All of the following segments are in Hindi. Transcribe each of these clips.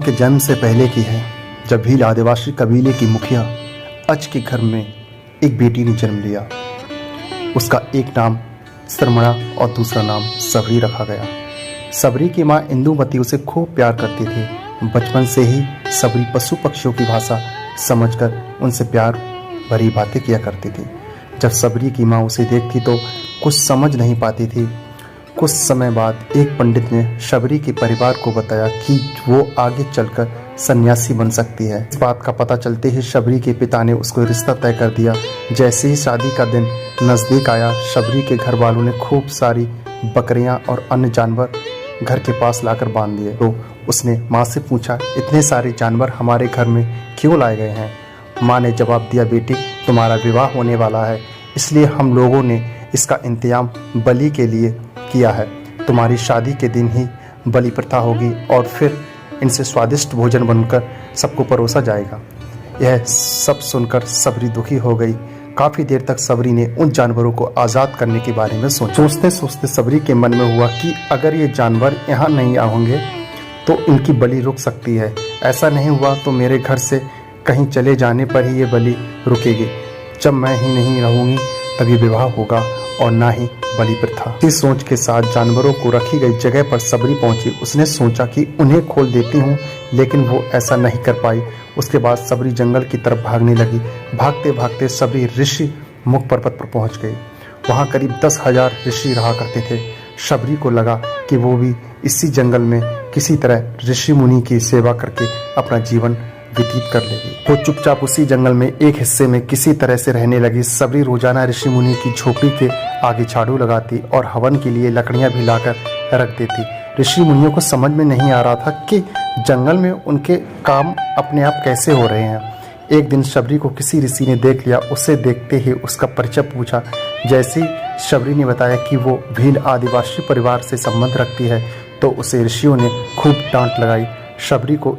के जन्म से पहले की है, जब भील आदिवासी कबीले की मुखिया अच के घर में एक बेटी ने जन्म लिया। उसका एक नाम सरमणा और दूसरा नाम सबरी रखा गया। सबरी की माँ इंदुमती उसे खूब प्यार करती थी। बचपन से ही सबरी पशु पक्षियों की भाषा समझकर उनसे प्यार भरी बातें किया करती थी। जब सबरी की माँ उसे देखती तो कुछ समझ नहीं पाती थी। कुछ समय बाद एक पंडित ने सबरी के परिवार को बताया कि वो आगे चलकर सन्यासी बन सकती है। इस बात का पता चलते ही सबरी के पिता ने उसको रिश्ता तय कर दिया। जैसे ही शादी का दिन नज़दीक आया, सबरी के घर वालों ने खूब सारी बकरियां और अन्य जानवर घर के पास लाकर बांध दिए। तो उसने माँ से पूछा, इतने सारे जानवर हमारे घर में क्यों लाए गए हैं? माँ ने जवाब दिया, बेटी तुम्हारा विवाह होने वाला है, इसलिए हम लोगों ने इसका इंतजाम बलि के लिए किया है। तुम्हारी शादी के दिन ही बलि प्रथा होगी और फिर इनसे स्वादिष्ट भोजन बनकर सबको परोसा जाएगा। यह सब सुनकर सबरी दुखी हो गई। काफ़ी देर तक सबरी ने उन जानवरों को आज़ाद करने के बारे में सोचा। सोचते सोचते सबरी के मन में हुआ कि अगर ये जानवर यहाँ नहीं आएंगे तो इनकी बलि रुक सकती है। ऐसा नहीं हुआ तो मेरे घर से कहीं चले जाने पर ही ये बलि रुकेगी। जब मैं ही नहीं रहूँगी तभी विवाह होगा और ना ही बलि प्रथा। इस सोच के साथ जानवरों को रखी गई जगह पर सबरी पहुंची। उसने सोचा कि उन्हें खोल देती हूँ, लेकिन वो ऐसा नहीं कर पाई। उसके बाद सबरी जंगल की तरफ भागने लगी। भागते भागते सबरी ऋषि मुख पर्वत पर पहुंच गई। वहाँ करीब 10,000 ऋषि रहा करते थे। सबरी को लगा कि वो भी इसी जंगल में किसी तरह ऋषि मुनि की सेवा करके अपना जीवन व्यतीत कर लेगी। वो चुपचाप उसी जंगल में एक हिस्से में किसी तरह से रहने लगी। सबरी रोजाना ऋषि मुनि की झोपड़ी के आगे झाड़ू लगाती और हवन के लिए लकड़ियां भी लाकर रख देती। ऋषि मुनियों को समझ में नहीं आ रहा था कि जंगल में उनके काम अपने आप कैसे हो रहे हैं। एक दिन सबरी को किसी ऋषि ने देख लिया। उसे देखते ही उसका परिचय पूछा। जैसे ही सबरी ने बताया कि वो भील आदिवासी परिवार से संबंध रखती है तो उसे ऋषियों ने खूब डांट लगाई। सबरी को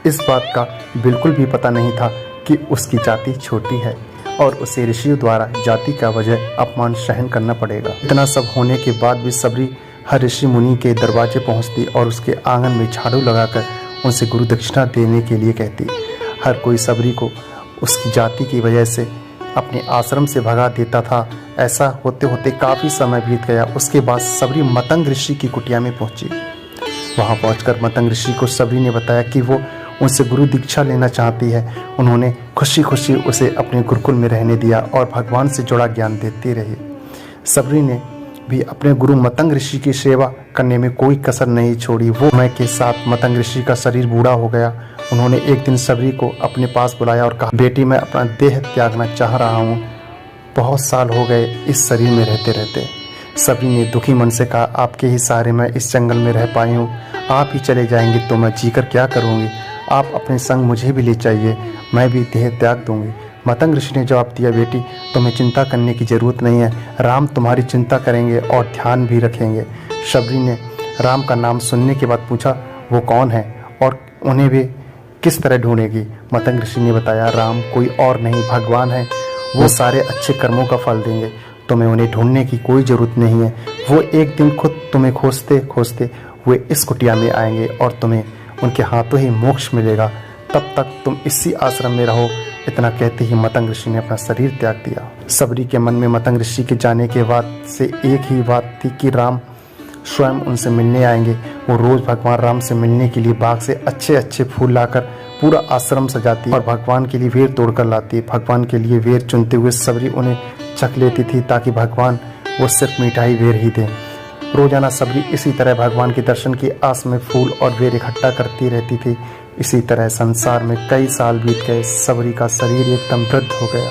इस बात का बिल्कुल भी पता नहीं था कि उसकी जाति छोटी है और उसे ऋषियों द्वारा जाति का वजह अपमान सहन करना पड़ेगा। इतना सब होने के बाद भी सबरी हर ऋषि मुनि के दरवाजे पहुंचती और उसके आंगन में झाड़ू लगाकर उनसे गुरु दक्षिणा देने के लिए कहती। हर कोई सबरी को उसकी जाति की वजह से अपने आश्रम से भगा देता था। ऐसा होते होते काफ़ी समय बीत गया। उसके बाद सबरी मतंग ऋषि की कुटिया में पहुंची। वहां पहुंचकर मतंग ऋषि को सबरी ने बताया कि वो उनसे गुरु दीक्षा लेना चाहती है। उन्होंने खुशी खुशी उसे अपने गुरुकुल में रहने दिया और भगवान से जुड़ा ज्ञान देती रही। सबरी ने भी अपने गुरु मतंग ऋषि की सेवा करने में कोई कसर नहीं छोड़ी। वो समय के साथ मतंग ऋषि का शरीर बूढ़ा हो गया। उन्होंने एक दिन सबरी को अपने पास बुलाया और कहा, बेटी मैं अपना देह त्यागना चाह रहा हूँ। बहुत साल हो गए इस शरीर में रहते रहते। सबरी ने दुखी मन से कहा, आपके ही सहारे मैं इस जंगल में रह पाई हूँ। आप ही चले जाएंगे तो मैं जीकर क्या करूँगी? आप अपने संग मुझे भी ले जाइए, मैं भी देह त्याग दूंगी। मतंग ऋषि ने जवाब दिया, बेटी तुम्हें चिंता करने की जरूरत नहीं है। राम तुम्हारी चिंता करेंगे और ध्यान भी रखेंगे। सबरी ने राम का नाम सुनने के बाद पूछा, वो कौन है और उन्हें भी किस तरह ढूंढेगी? मतंग ऋषि ने बताया, राम कोई और नहीं भगवान है। वो सारे अच्छे कर्मों का फल देंगे। तुम्हें उन्हें ढूंढने की कोई ज़रूरत नहीं है। वो एक दिन खुद तुम्हें खोजते खोजते हुए इस कुटिया में आएंगे और तुम्हें उनके हाथों ही मोक्ष मिलेगा। तब तक तुम इसी आश्रम में रहो। इतना कहते ही मतंग ऋषि ने अपना शरीर त्याग दिया। सबरी के मन में मतंग ऋषि के जाने के बाद से एक ही बात थी कि राम स्वयं उनसे मिलने आएंगे। वो रोज भगवान राम से मिलने के लिए बाग से अच्छे अच्छे फूल लाकर पूरा आश्रम सजाती और भगवान के लिए वेर तोड़कर लाती। भगवान के लिए वेर चुनते हुए सबरी उन्हें चख लेती थी ताकि भगवान वो सिर्फ मिठाई वेर ही दें। रोजाना सबरी इसी तरह भगवान के दर्शन की आस में फूल और वेर इकट्ठा करती रहती थी। इसी तरह संसार में कई साल बीत गए। सबरी का शरीर एकदम वृद्ध हो गया।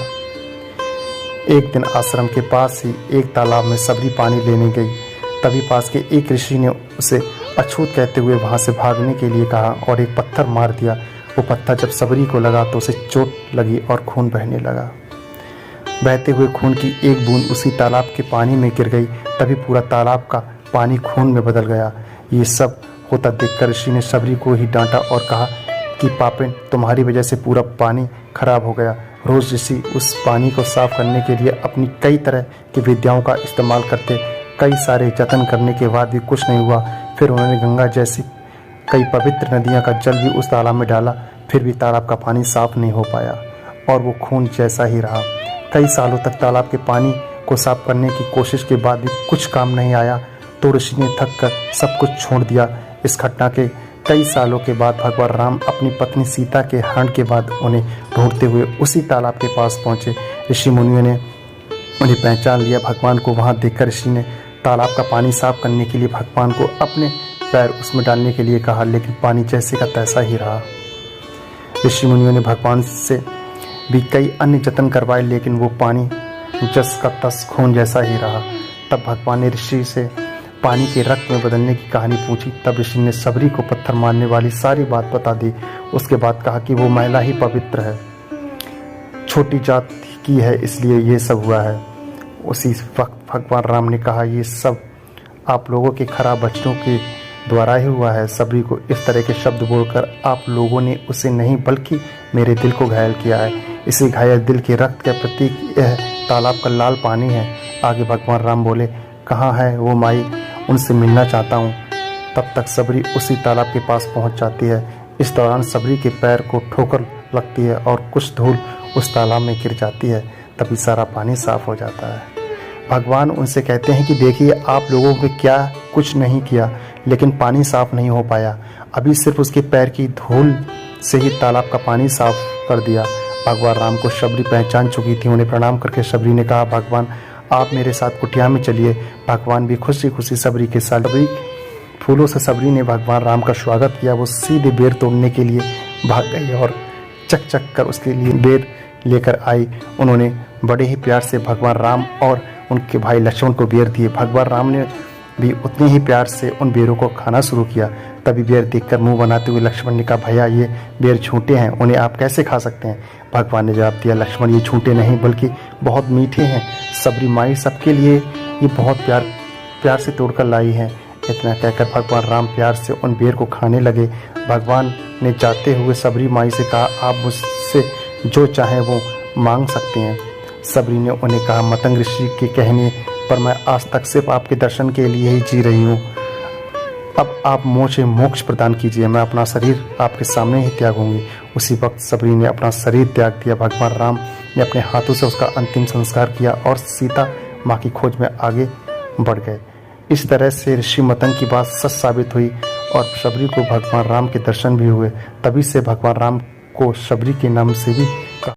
एक दिन आश्रम के पास ही एक तालाब में सबरी पानी लेने गई। तभी पास के एक ऋषि ने उसे अछूत कहते हुए वहां से भागने के लिए कहा और एक पत्थर मार दिया। वो पत्थर जब सबरी को लगा तो उसे चोट लगी और खून बहने लगा। बहते हुए खून की एक बूंद उसी तालाब के पानी में गिर गई। तभी पूरा तालाब का पानी खून में बदल गया। ये सब होता देखकर ऋषि ने सबरी को ही डांटा और कहा कि पापिन, तुम्हारी वजह से पूरा पानी खराब हो गया। रोज ऋषि उस पानी को साफ करने के लिए अपनी कई तरह की विद्याओं का इस्तेमाल करते। कई सारे जतन करने के बाद भी कुछ नहीं हुआ। फिर उन्होंने गंगा जैसी कई पवित्र नदियों का जल भी उस तालाब में डाला, फिर भी तालाब का पानी साफ नहीं हो पाया और वो खून जैसा ही रहा। कई सालों तक तालाब के पानी को साफ करने की कोशिश के बाद भी कुछ काम नहीं आया तो ऋषि ने थक कर सब कुछ छोड़ दिया। इस घटना के कई सालों के बाद भगवान राम अपनी पत्नी सीता के हरण के बाद उन्हें ढूंढते हुए उसी तालाब के पास पहुंचे। ऋषि मुनियों ने उन्हें पहचान लिया। भगवान को वहां देखकर ऋषि ने तालाब का पानी साफ करने के लिए भगवान को अपने पैर उसमें डालने के लिए कहा, लेकिन पानी जैसे का तैसा ही रहा। ऋषि मुनियों ने भगवान से भी कई अन्य जतन करवाए, लेकिन वो पानी जस का तस खून जैसा ही रहा। तब भगवान ने ऋषि से पानी के रक्त में बदलने की कहानी पूछी। तब ऋषि ने सबरी को पत्थर मारने वाली सारी बात बता दी। उसके बाद कहा कि वो महिला ही पवित्र है, छोटी जात की है, इसलिए ये सब हुआ है। उसी वक्त भगवान राम ने कहा, ये सब आप लोगों के खराब वचनों के द्वारा ही हुआ है। सबरी को इस तरह के शब्द बोलकर आप लोगों ने उसे नहीं बल्कि मेरे दिल को घायल किया है। इसी घायल दिल के रक्त का प्रतीक यह तालाब का लाल पानी है। आगे भगवान राम बोले, कहाँ है वो माई, उनसे मिलना चाहता हूँ। तब तक सबरी उसी तालाब के पास पहुँच जाती है। इस दौरान सबरी के पैर को ठोकर लगती है और कुछ धूल उस तालाब में गिर जाती है। तभी सारा पानी साफ हो जाता है। भगवान उनसे कहते हैं कि देखिए, आप लोगों ने क्या कुछ नहीं किया, लेकिन पानी साफ नहीं हो पाया। अभी सिर्फ उसके पैर की धूल से ही तालाब का पानी साफ कर दिया। भगवान राम को सबरी पहचान चुकी थी। उन्हें प्रणाम करके सबरी ने कहा, भगवान आप मेरे साथ कुटिया में चलिए। भगवान भी खुशी खुशी सबरी के साथ फूलों से सबरी ने भगवान राम का स्वागत किया। वो सीधे बेर तोड़ने के लिए भाग गई और चक चक कर उसके लिए बेर लेकर आई। उन्होंने बड़े ही प्यार से भगवान राम और उनके भाई लक्ष्मण को बेर दिए। भगवान राम ने भी उतने ही प्यार से उन बेरों को खाना शुरू किया। तभी बेर देखकर मुंह बनाते हुए लक्ष्मण ने कहा, भैया ये बेर झूठे हैं, उन्हें आप कैसे खा सकते हैं? भगवान ने जवाब दिया, लक्ष्मण ये झूठे नहीं बल्कि बहुत मीठे हैं। सबरी माई सबके लिए ये बहुत प्यार से तोड़कर लाई है। इतना कहकर भगवान राम प्यार से उन बेर को खाने लगे। भगवान ने जाते हुए सबरी माई से कहा, आप मुझसे जो चाहें वो मांग सकते हैं। सबरी ने उन्हें कहा, मतंग ऋषि के कहने पर मैं आज तक सिर्फ आपके दर्शन के लिए ही जी रही हूँ। अब आप मुझे मोक्ष प्रदान कीजिए, मैं अपना शरीर आपके सामने ही त्यागूंगी। उसी वक्त सबरी ने अपना शरीर त्याग दिया। भगवान राम ने अपने हाथों से उसका अंतिम संस्कार किया और सीता माँ की खोज में आगे बढ़ गए। इस तरह से ऋषि मतंग की बात सच साबित हुई और सबरी को भगवान राम के दर्शन भी हुए। तभी से भगवान राम को सबरी के नाम से भी